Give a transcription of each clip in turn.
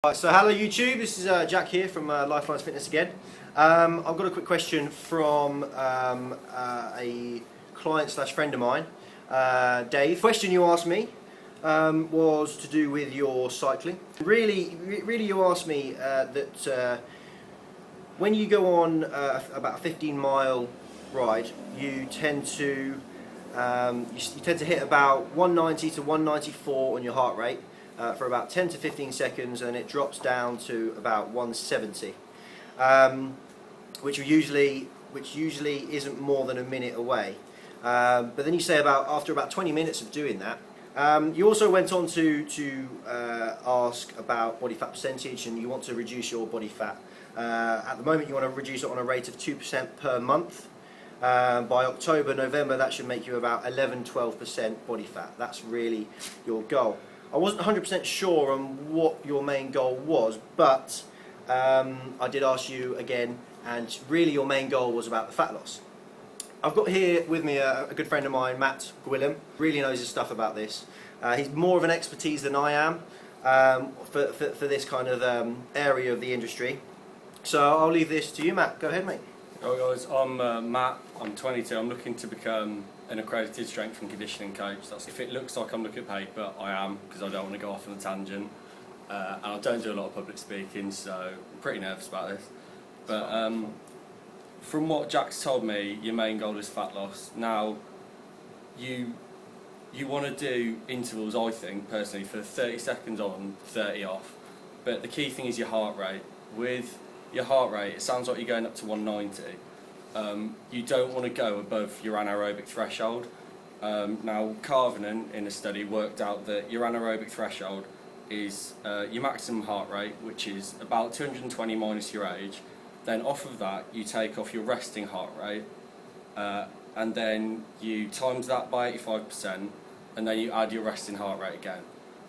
Right, so hello YouTube, this is Jack here from Lifelines Fitness again. I've got a quick question from a client slash friend of mine, Dave. The question you asked me was to do with your cycling. Really you asked me that when you go on about a 15-mile ride, you tend to hit about 190 to 194 on your heart rate. For about 10 to 15 seconds, and it drops down to about 170, which usually isn't more than a minute away. But then you say after about 20 minutes of doing that, you also went on to ask about body fat percentage, and you want to reduce your body fat. At the moment, you want to reduce it on a rate of 2% per month. By October, November, that should make you about 11-12% body fat. That's really your goal. I wasn't 100% sure on what your main goal was, but I did ask you again, and really your main goal was about the fat loss. I've got here with me a good friend of mine, Matt Gwillam. Really knows his stuff about this. He's more of an expertise than I am for this kind of area of the industry. So I'll leave this to you, Matt. Go ahead, mate. Hi guys, I'm Matt, I'm 22, I'm looking to become an accredited strength and conditioning coach. If it looks like I'm looking at paper, I am, because I don't want to go off on a tangent. And I don't do a lot of public speaking, so I'm pretty nervous about this. But from what Jack's told me, your main goal is fat loss. Now, you want to do intervals, I think, personally, for 30 seconds on, 30 off. But the key thing is your heart rate. With your heart rate, it sounds like you're going up to 190. You don't want to go above your anaerobic threshold. Now, Carvenan, in a study, worked out that your anaerobic threshold is your maximum heart rate, which is about 220 minus your age. Then off of that, you take off your resting heart rate, and then you times that by 85%, and then you add your resting heart rate again.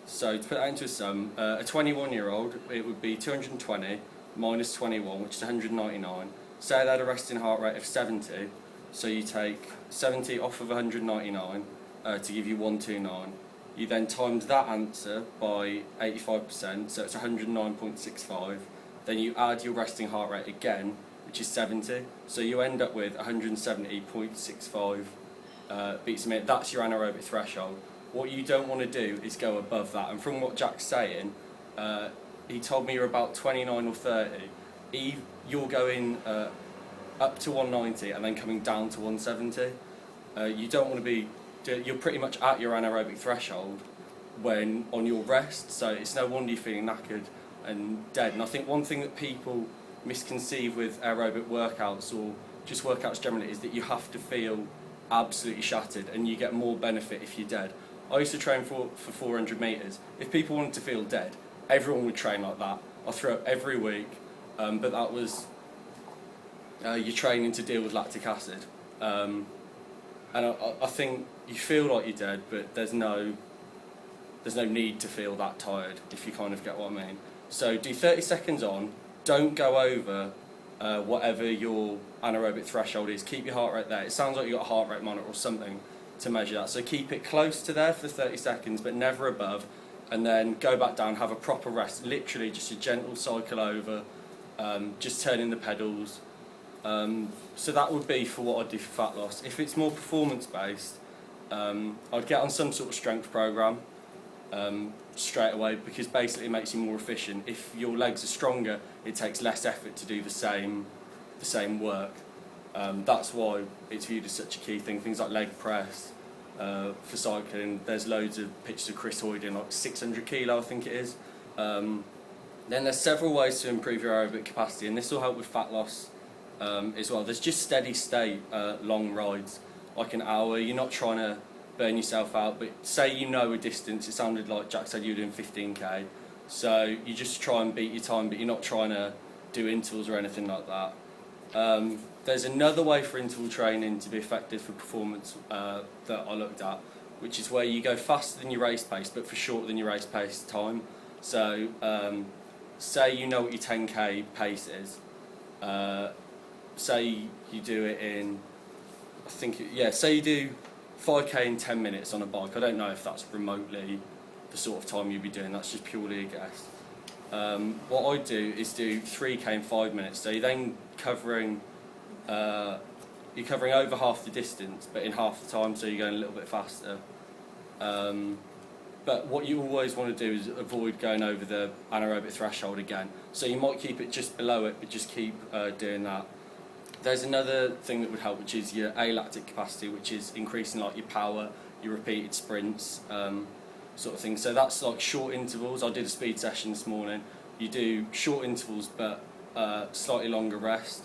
So to put that into a sum, a 21-year-old, it would be 220 minus 21, which is 199. Say they had a resting heart rate of 70, so you take 70 off of 199 to give you 129. You then times that answer by 85%, so it's 109.65. Then you add your resting heart rate again, which is 70, so you end up with 170.65 beats a minute. That's your anaerobic threshold. What you don't want to do is go above that, and from what Jack's saying, he told me you're about 29 or 30. You're going up to 190 and then coming down to 170. You don't want to be, you're pretty much at your anaerobic threshold when on your rest, so it's no wonder you're feeling knackered and dead. And I think one thing that people misconceive with aerobic workouts, or just workouts generally, is that you have to feel absolutely shattered, and you get more benefit if you're dead. I used to train for 400 metres. If people wanted to feel dead, everyone would train like that. I throw up every week, but that was you're training to deal with lactic acid. And I think you feel like you're dead, but there's no need to feel that tired, if you kind of get what I mean. So do 30 seconds on, don't go over whatever your anaerobic threshold is. Keep your heart rate there. It sounds like you've got a heart rate monitor or something to measure that. So keep it close to there for 30 seconds, but never above. And then go back down, have a proper rest, literally just a gentle cycle over, just turning the pedals. So that would be for what I'd do for fat loss. If it's more performance based, I'd get on some sort of strength program straight away, because basically it makes you more efficient. If your legs are stronger, it takes less effort to do the same work. That's why it's viewed as such a key thing. Things like leg press. For cycling, there's loads of pictures of Chris Hoy doing like 600 kilo, I think it is. Then there's several ways to improve your aerobic capacity, and this will help with fat loss as well. There's just steady state long rides, like an hour. You're not trying to burn yourself out, but say you know a distance. It sounded like Jack said you were doing 15k, so you just try and beat your time, but you're not trying to do intervals or anything like that. There's another way for interval training to be effective for performance that I looked at, which is where you go faster than your race pace, but for shorter than your race pace time. So, say you know what your 10k pace is. Say you do it in, say you do 5k in 10 minutes on a bike. I don't know if that's remotely the sort of time you'd be doing, that's just purely a guess. What I do is do 3K in 5 minutes. So you're then covering over half the distance, but in half the time, so you're going a little bit faster. But what you always want to do is avoid going over the anaerobic threshold again. So you might keep it just below it, but just keep doing that. There's another thing that would help, which is your alactic capacity, which is increasing like your power, your repeated sprints, sort of thing. So that's like short intervals. I did a speed session this morning. You do short intervals, but slightly longer rest.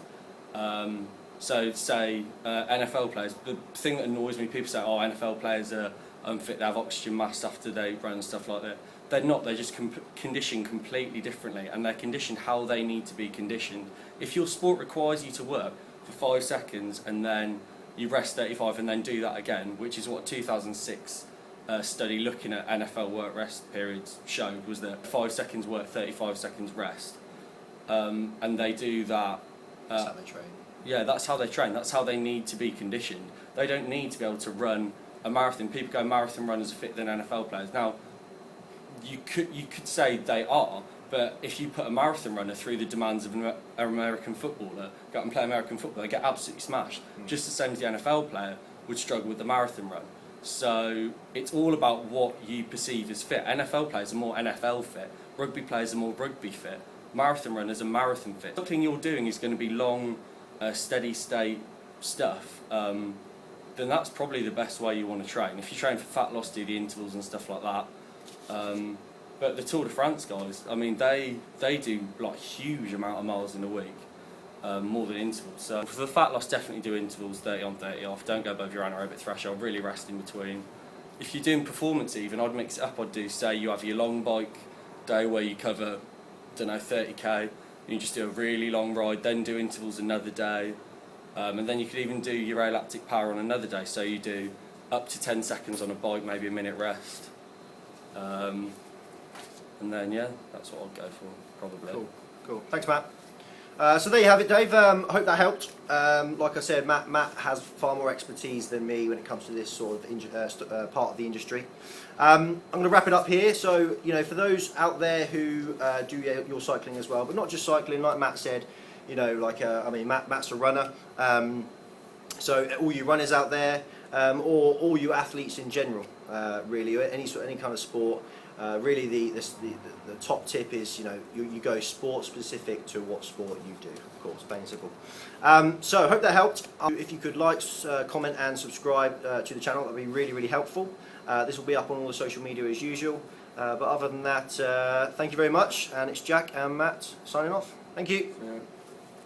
So say NFL players, the thing that annoys me, people say, oh, NFL players are unfit, they have oxygen masks after they run and stuff like that. They're not, they're just conditioned completely differently, and they're conditioned how they need to be conditioned. If your sport requires you to work for 5 seconds and then you rest 35 and then do that again, which is what 2006 study looking at NFL work rest periods showed, was that 5 seconds work, 35 seconds rest. And they do that. That's how they train. Yeah, that's how they train. That's how they need to be conditioned. They don't need to be able to run a marathon. People go, marathon runners are fitter than NFL players. Now, you could say they are, but if you put a marathon runner through the demands of an American footballer, go out and play American football, they get absolutely smashed. Just the same as the NFL player would struggle with the marathon run. So it's all about what you perceive as fit. NFL players are more NFL fit. Rugby players are more rugby fit. Marathon runners are marathon fit. Something you're doing is going to be long, steady state stuff. Then that's probably the best way you want to train. If you train for fat loss, do the intervals and stuff like that. But the Tour de France guys, I mean, they do like huge amount of miles in a week, more than intervals. So for the fat loss, definitely do intervals, 30 on, 30 off. Don't go above your anaerobic threshold. Really rest in between. If you're doing performance even, I'd mix it up. I'd do, say you have your long bike day where you cover, don't know, 30k. And you just do a really long ride, then do intervals another day. And then you could even do your alactic power on another day. So you do up to 10 seconds on a bike, maybe a minute rest. And then, yeah, that's what I'd go for, probably. Cool. Thanks, Matt. So there you have it, Dave. I hope that helped. Like I said, Matt has far more expertise than me when it comes to this sort of part of the industry. I'm going to wrap it up here. So, you know, for those out there who do your cycling as well, but not just cycling, like Matt said, you know, like, I mean, Matt's a runner. So all you runners out there, or all you athletes in general, really, any kind of sport, really the top tip is, you know, you go sport specific to what sport you do, of course, plain and simple. So I hope that helped. If you could like, comment and subscribe to the channel, that would be really, really helpful. This will be up on all the social media as usual. But other than that, thank you very much, and it's Jack and Matt signing off. Thank you. Yeah.